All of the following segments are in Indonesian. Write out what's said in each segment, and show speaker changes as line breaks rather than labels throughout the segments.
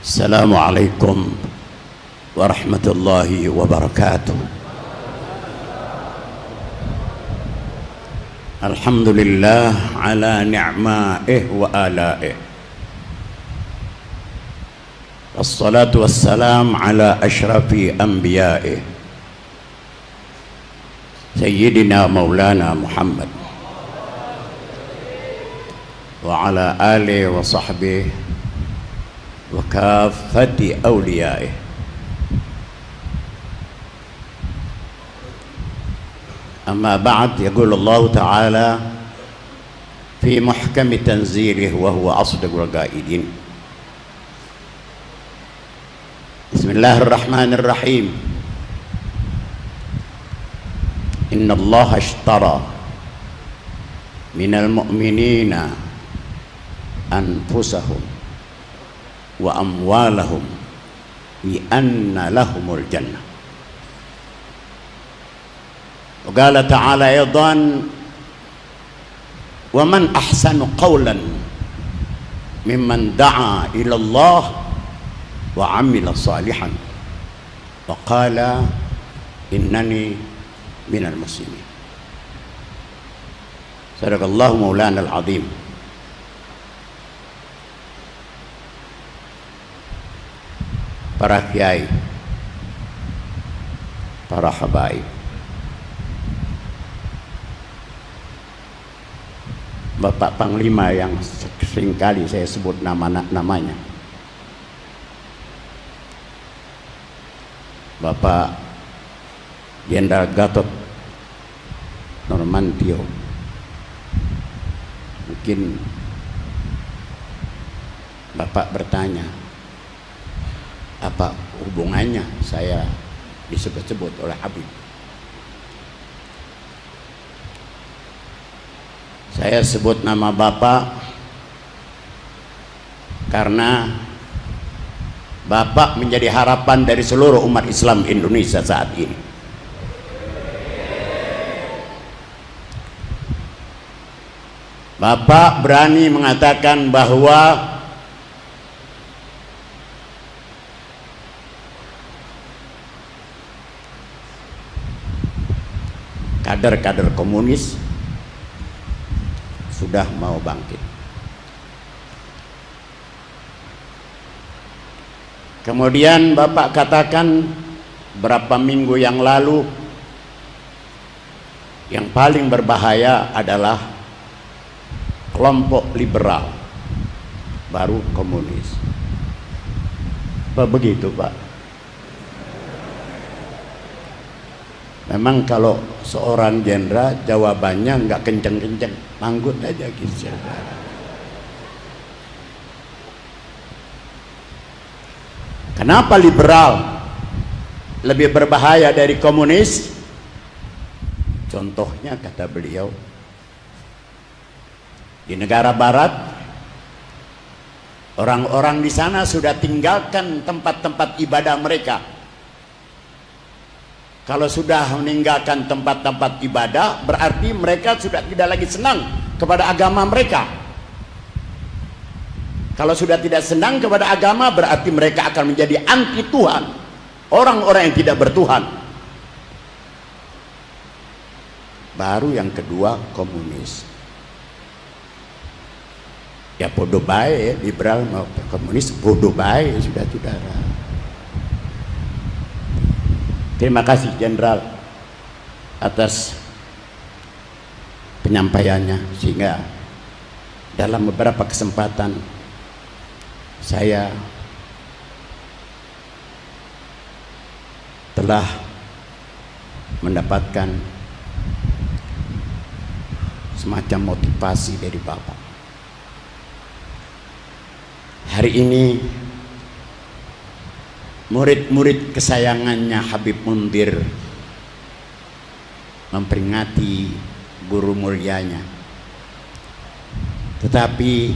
Assalamualaikum warahmatullahi wabarakatuh. Alhamdulillah ala ni'ma'ih wa ala'ih. Wassalatu wassalam ala ashrafi anbiya'ih Sayyidina Maulana Muhammad wa ala alihi wa sahbihi wa kaffati awliyaih. Amma ba'd, yaqulu Allah Ta'ala fi muhkami tanzilih wa huwa asdaqul qailin. Bismillahirrahmanirrahim. Inna Allah ashtara minal mu'minina anfusahum wa amwalahum bi anna lahumul jannah. Wa qala ta'ala aidan wa man ahsanu qawlan mimman da'a ila Allah wa amila salihan wa qala innani minal muslimin. Sadaqallahu maulana al-azim. Para kiai, para habaib, Bapak Panglima yang seringkali saya sebut namanya, Bapak Jenderal Gatot Nurmantio. Mungkin Bapak bertanya, apa hubungannya saya disebut-sebut oleh Habib? Saya sebut nama Bapak karena Bapak menjadi harapan dari seluruh umat Islam Indonesia saat ini. Bapak berani mengatakan bahwa kader-kader komunis sudah mau bangkit. Kemudian Bapak katakan berapa minggu yang lalu yang paling berbahaya adalah kelompok liberal baru komunis. Apa begitu, Pak? Memang kalau seorang jenderal jawabannya nggak kenceng-kenceng, manggut aja gitu. Kenapa liberal lebih berbahaya dari komunis? Contohnya kata beliau, di negara barat orang-orang di sana sudah tinggalkan tempat-tempat ibadah mereka. Kalau sudah meninggalkan tempat-tempat ibadah, berarti mereka sudah tidak lagi senang kepada agama mereka. Kalau sudah tidak senang kepada agama, berarti mereka akan menjadi anti Tuhan, orang-orang yang tidak bertuhan. Baru yang kedua, komunis. Ya bodoh baik, liberal mau komunis bodoh baik, sudah saudara. Terima kasih Jenderal atas penyampaiannya, sehingga dalam beberapa kesempatan saya telah mendapatkan semacam motivasi dari Bapak. Hari ini murid-murid kesayangannya Habib Mundir memperingati guru mulianya, tetapi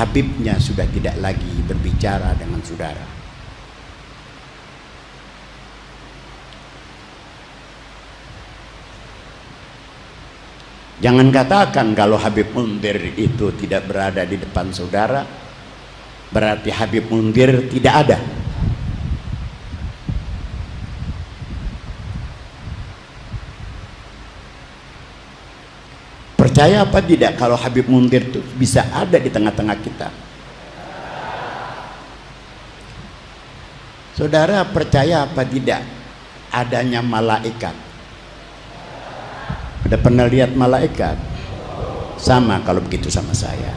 Habibnya sudah tidak lagi berbicara dengan saudara. Jangan katakan kalau Habib Mundir itu tidak berada di depan saudara, berarti Habib Munzir tidak ada. Percaya apa tidak kalau Habib Munzir itu bisa ada di tengah-tengah kita? Saudara percaya apa tidak adanya malaikat? Udah pernah lihat malaikat? Sama kalau begitu sama saya.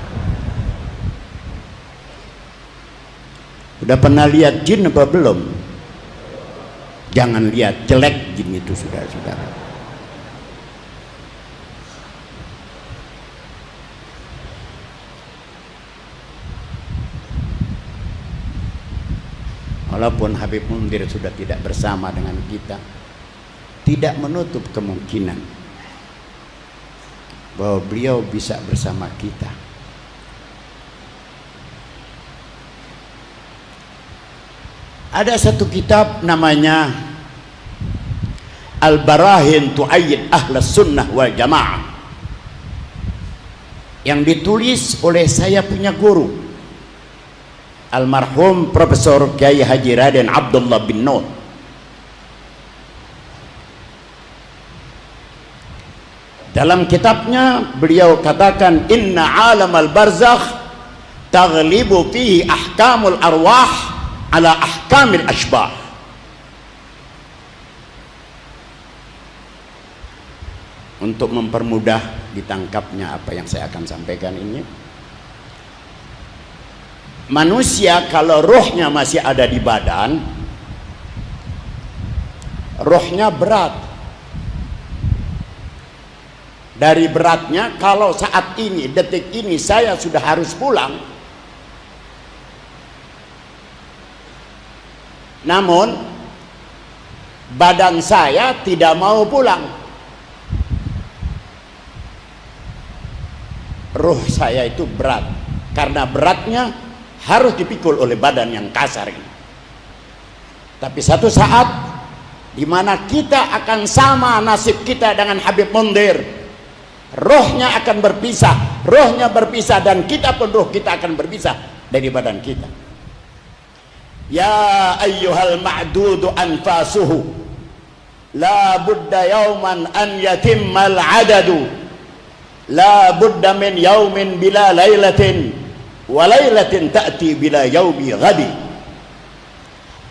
Udah pernah lihat jin apa belum? Jangan lihat, jelek jin itu, saudara-saudara. Walaupun Habib Munzir sudah tidak bersama dengan kita, tidak menutup kemungkinan bahwa beliau bisa bersama kita. Ada satu kitab namanya Al-Barahin Tu'ayyid Ahlus Sunnah wal Jamaah yang ditulis oleh saya punya guru almarhum Profesor Kiai Haji Raden Abdullah bin Nur. Dalam kitabnya beliau katakan, inna alamal barzakh taghlibu fihi ahkamul arwah ala ahkamil ashbah. Untuk mempermudah ditangkapnya apa yang saya akan sampaikan ini, manusia kalau rohnya masih ada di badan, rohnya berat. Dari beratnya, kalau saat ini, detik ini saya sudah harus pulang, namun badan saya tidak mau pulang. Roh saya itu berat, karena beratnya harus dipikul oleh badan yang kasar ini. Tapi satu saat di mana kita akan sama nasib kita dengan Habib Munzir, rohnya akan berpisah, rohnya berpisah, dan kita pun roh kita akan berpisah dari badan kita. Ya ayyuhal ma'dudu anfasuhu la budda yawman an yatimmal adadu, la budda min yawmin bila laylatin wa laylatin ta'ti bila yaumi ghadi.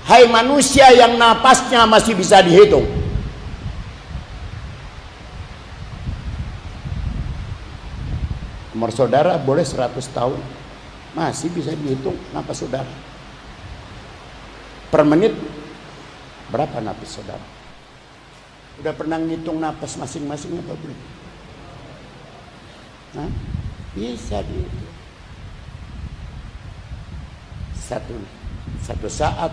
Hai manusia yang napasnya masih bisa dihitung, umur saudara boleh 100 tahun, masih bisa dihitung napas saudara. Per menit berapa napas saudara? Udah pernah ngitung napas masing-masing apa belum? Hah? Bisa dihitung. Satu saat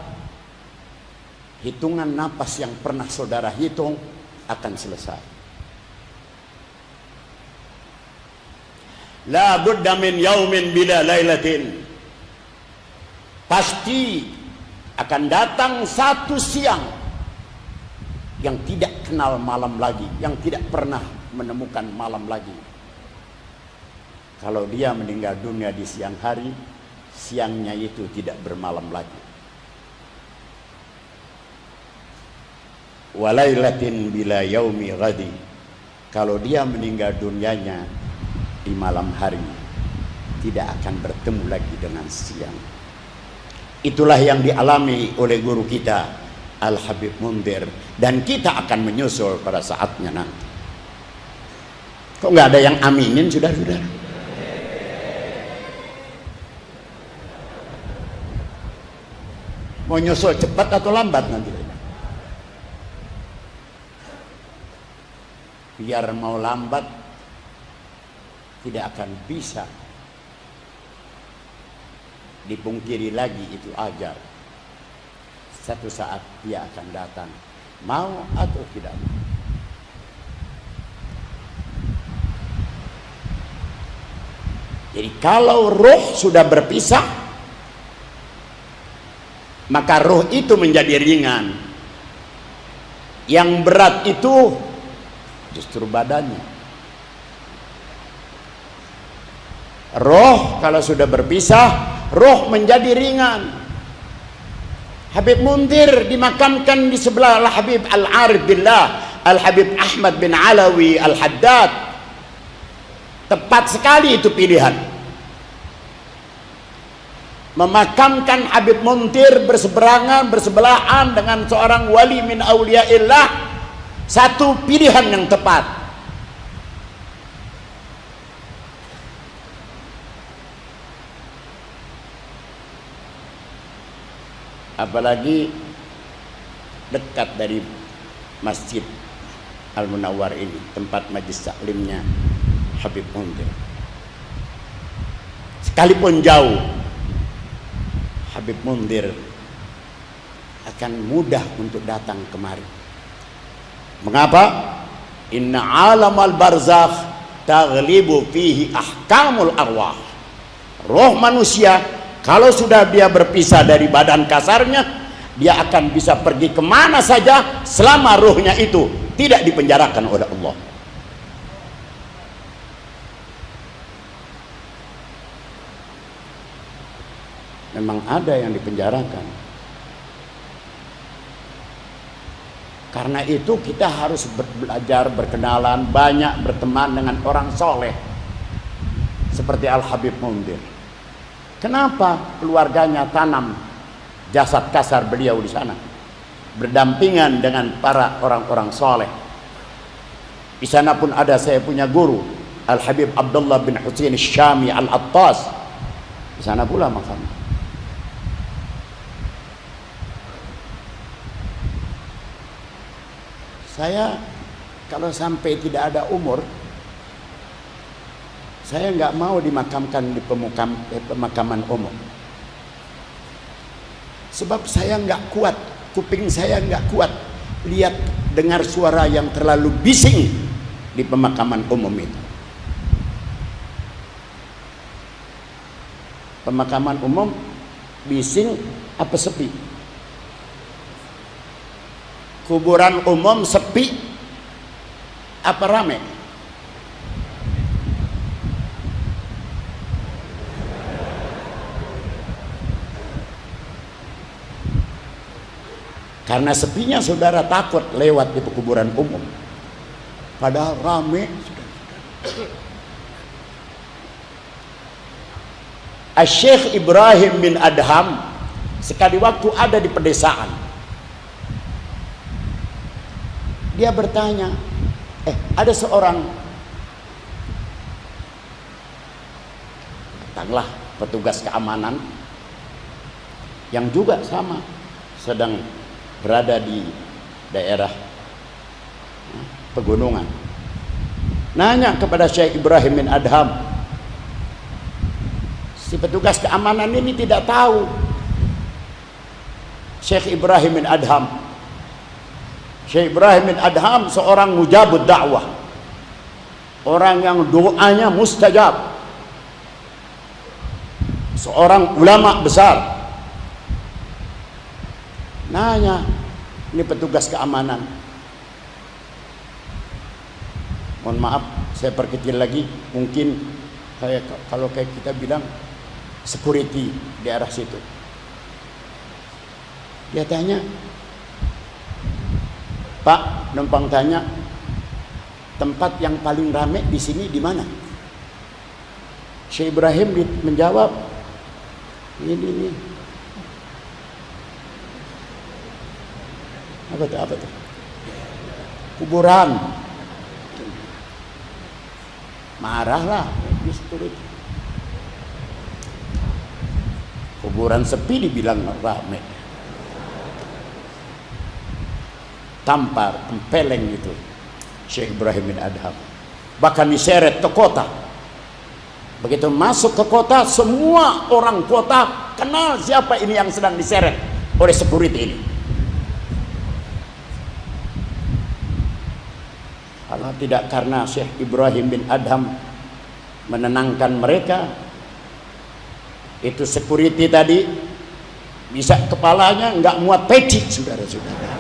hitungan napas yang pernah saudara hitung akan selesai. La budda min yaumin bila lailatin, pasti akan datang satu siang yang tidak kenal malam lagi, yang tidak pernah menemukan malam lagi. Kalau dia meninggal dunia di siang hari, siangnya itu tidak bermalam lagi. Walailatin bila yaumi ghadi, kalau dia meninggal dunianya di malam hari, tidak akan bertemu lagi dengan siang. Itulah yang dialami oleh guru kita Al-Habib Munzir, dan kita akan menyusul pada saatnya nanti. Kok nggak ada yang aminin, saudara-saudara? Mau nyusul cepat atau lambat nanti? Biar mau lambat tidak akan bisa dipungkiri lagi, itu ajar. Satu saat dia akan datang, mau atau tidak mau. Jadi kalau roh sudah berpisah, maka roh itu menjadi ringan. Yang berat itu justru badannya. Roh kalau sudah berpisah roh menjadi ringan. Habib Munzir dimakamkan di sebelah Al-Habib Al-Arif Billah, Al-Habib Ahmad bin Alawi Al-Haddad. Tepat sekali itu pilihan. Memakamkan Habib Munzir bersebelahan dengan seorang wali min auliyaillah, satu pilihan yang tepat. Apalagi dekat dari Masjid Al-Munawwar ini, tempat majlis taklimnya Habib Munzir. Sekalipun jauh, Habib Munzir akan mudah untuk datang kemari. Mengapa? Inna alamal barzakh taghlibu fihi ahkamul arwah. Roh manusia kalau sudah dia berpisah dari badan kasarnya, dia akan bisa pergi kemana saja selama rohnya itu tidak dipenjarakan oleh Allah. Memang ada yang dipenjarakan. Karena itu kita harus belajar, berkenalan, banyak berteman dengan orang soleh seperti Al-Habib Munzir. Kenapa keluarganya tanam jasad kasar beliau di sana, berdampingan dengan para orang-orang soleh. Di sana pun ada saya punya guru Al-Habib Abdullah bin Husain Syami Al-Attas. Di sana pula makamnya. Saya kalau sampai tidak ada umur, saya nggak mau dimakamkan di pemakaman umum. Sebab saya nggak kuat, kuping saya nggak kuat lihat dengar suara yang terlalu bising di pemakaman umum itu. Pemakaman umum bising apa sepi? Kuburan umum sepi apa rame? Karena sepinya saudara takut lewat di kuburan umum, padahal rame. Syekh Ibrahim bin Adham sekali waktu ada di pedesaan. Dia bertanya, ada seorang, datanglah petugas keamanan yang juga sama sedang berada di daerah pegunungan. Nanya kepada Syekh Ibrahim bin Adham. Si petugas keamanan ini tidak tahu Syekh Ibrahim bin Adham. Syekh Ibrahim bin Adham seorang mujabud dakwah, orang yang doanya mustajab, seorang ulama besar. Nanya ini petugas keamanan, mohon maaf saya perkecil lagi, mungkin kalau kayak kita bilang security di arah situ. Dia tanya, Pak, numpang tanya, tempat yang paling ramai di sini di mana? Syekh Ibrahim menjawab, ini. Apa tuh? Kuburan. Marahlah security. Kuburan sepi dibilang ramai. Tampar, tempeleng itu Syekh Ibrahim bin Adham. Bahkan diseret ke kota. Begitu masuk ke kota, semua orang kota kenal siapa ini yang sedang diseret oleh security ini. Kalau tidak karena Syekh Ibrahim bin Adham menenangkan mereka, itu security tadi bisa kepalanya nggak muat peci, saudara-saudara.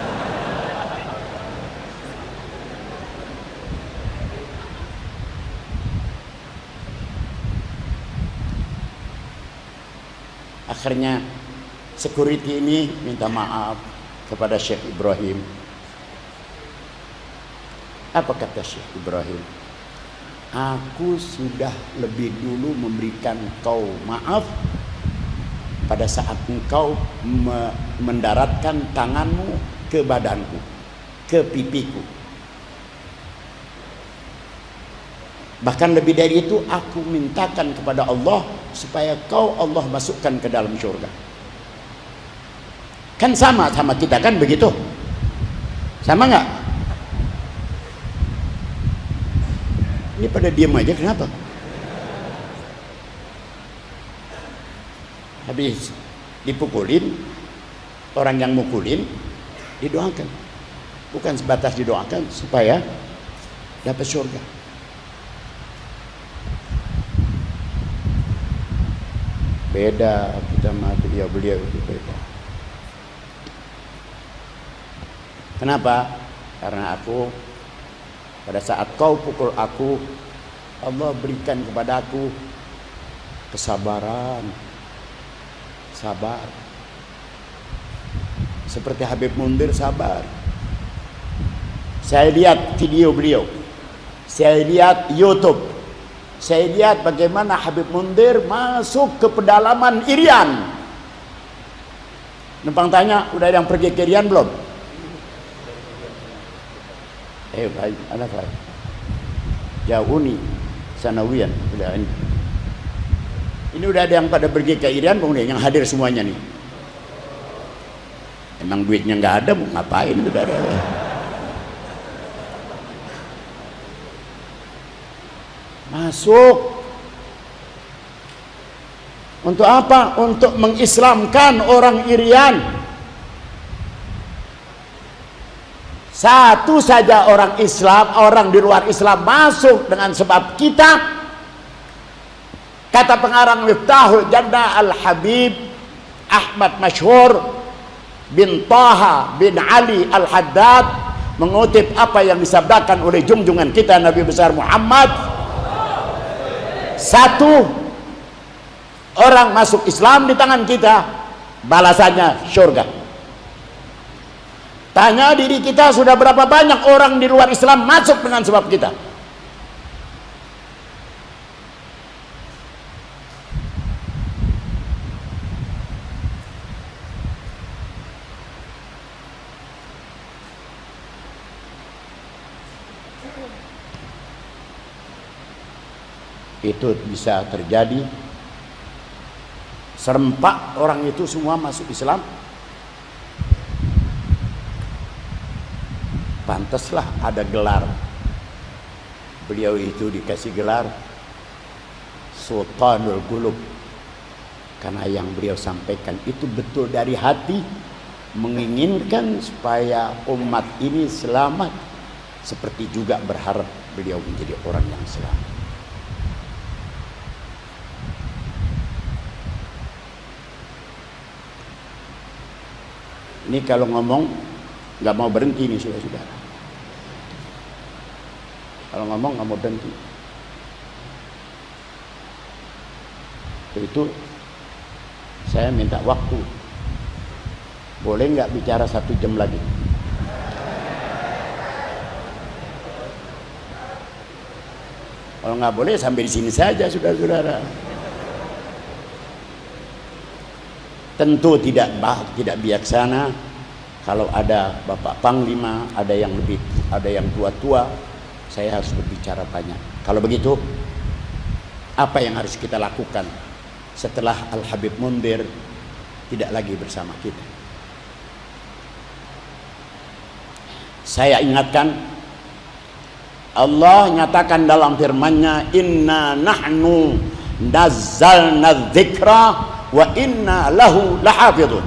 Akhirnya security ini minta maaf kepada Syekh Ibrahim. Apa kata Syekh Ibrahim? Aku sudah lebih dulu memberikan kau maaf pada saat engkau mendaratkan tanganmu ke badanku, ke pipiku. Bahkan lebih dari itu, aku mintakan kepada Allah supaya kau Allah masukkan ke dalam surga. Kan sama kita kan begitu? Sama nggak? Ini pada diam aja, kenapa? Habis dipukulin, orang yang mukulin didoakan. Bukan sebatas didoakan supaya dapat surga. Beda kita sama beliau itu beda. Kenapa? Karena aku pada saat kau pukul aku, Allah berikan kepada aku kesabaran, sabar. Seperti Habib Mundir sabar. Saya lihat video beliau, saya lihat YouTube, saya lihat bagaimana Habib Mundir masuk ke pedalaman Irian. Numpang tanya, udah ada yang pergi ke Irian belum? Baik, anak baik. Jauh nih, sanawian. Ini udah ada yang pada pergi ke Irian, yang hadir semuanya nih. Emang duitnya nggak ada, mau ngapain? Udah ada. Masuk. Untuk apa? Untuk mengislamkan orang Irian. Satu saja orang Islam, orang di luar Islam masuk dengan sebab kita. Kata pengarang Miftahul Jannah Al-Habib Ahmad Masyhur bin Taha bin Ali Al-Haddad mengutip apa yang disabdakan oleh junjungan kita Nabi besar Muhammad. Satu orang masuk Islam di tangan kita, balasannya surga. Tanya diri kita, sudah berapa banyak orang di luar Islam masuk dengan sebab kita? Itu bisa terjadi serempak orang itu semua masuk Islam. Pantaslah ada gelar. Beliau itu dikasih gelar Sultanul Qulub, karena yang beliau sampaikan itu betul dari hati, menginginkan supaya umat ini selamat, seperti juga berharap beliau menjadi orang yang selamat. Ini kalau ngomong nggak mau berhenti nih saudara-saudara. Kalau ngomong nggak mau berhenti. Itu saya minta waktu. Boleh nggak bicara 1 jam lagi? Kalau nggak boleh sampai di sini saja saudara-saudara. Tentu tidak bijaksana kalau ada Bapak Panglima, ada yang tua-tua, saya harus berbicara banyak. Kalau begitu, apa yang harus kita lakukan setelah Al-Habib Mundir tidak lagi bersama kita? Saya ingatkan, Allah nyatakan dalam firman-Nya, inna nahnu nazzalna dzikra wa inna lahu lahafidun.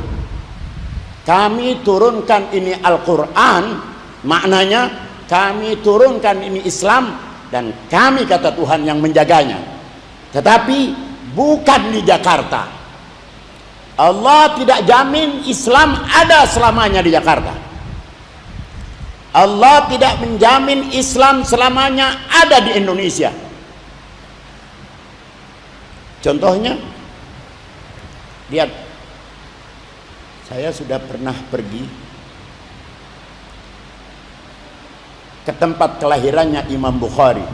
Kami turunkan ini Al-Quran, maknanya kami turunkan ini Islam, dan kami, kata Tuhan, yang menjaganya. Tetapi bukan di Jakarta. Allah tidak jamin Islam ada selamanya di Jakarta. Allah tidak menjamin Islam selamanya ada di Indonesia. Contohnya, Lihat, saya sudah pernah pergi ke tempat kelahirannya Imam Bukhari,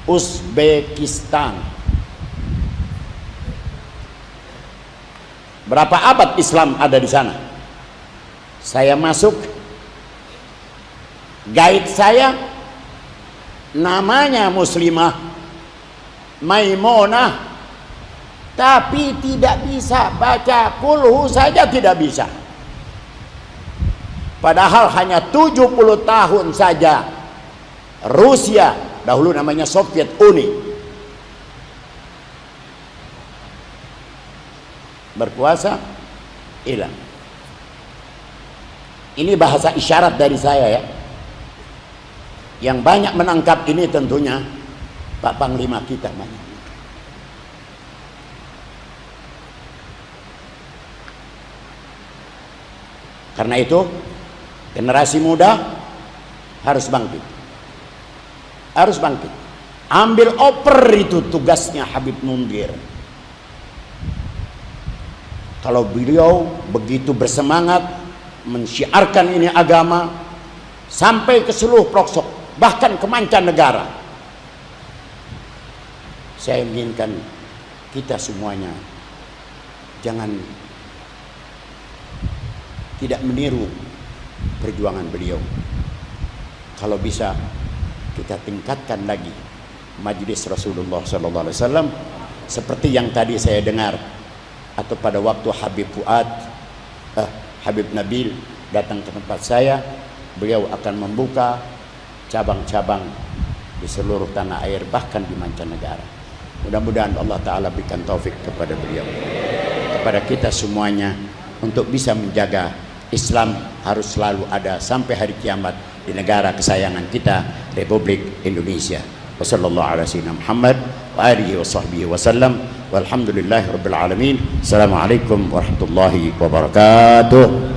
Uzbekistan. Berapa abad Islam ada di sana? Saya masuk, guide saya namanya Muslimah Maimunah, tapi tidak bisa baca kulhu saja, tidak bisa. Padahal hanya 70 tahun saja Rusia, dahulu namanya Soviet Uni, berkuasa, hilang. Ini bahasa isyarat dari saya ya. Yang banyak menangkap ini tentunya Pak Panglima kita banyak. Karena itu generasi muda harus bangkit. Harus bangkit. Ambil oper, itu tugasnya Habib Mundir. Kalau beliau begitu bersemangat mensyiarkan ini agama sampai ke seluruh pelosok, bahkan ke mancanegara, saya inginkan kita semuanya jangan tidak meniru perjuangan beliau. Kalau bisa kita tingkatkan lagi majelis Rasulullah SAW seperti yang tadi saya dengar, atau pada waktu Habib Nabil datang ke tempat saya, beliau akan membuka cabang-cabang di seluruh tanah air, bahkan di mancanegara. Mudah-mudahan Allah Ta'ala berikan taufik kepada beliau, kepada kita semuanya, untuk bisa menjaga Islam harus selalu ada sampai hari kiamat di negara kesayangan kita, Republik Indonesia. Wassalamualaikum warahmatullahi wabarakatuh. Walhamdulillahirabbil alamin. Assalamualaikum warahmatullahi wabarakatuh.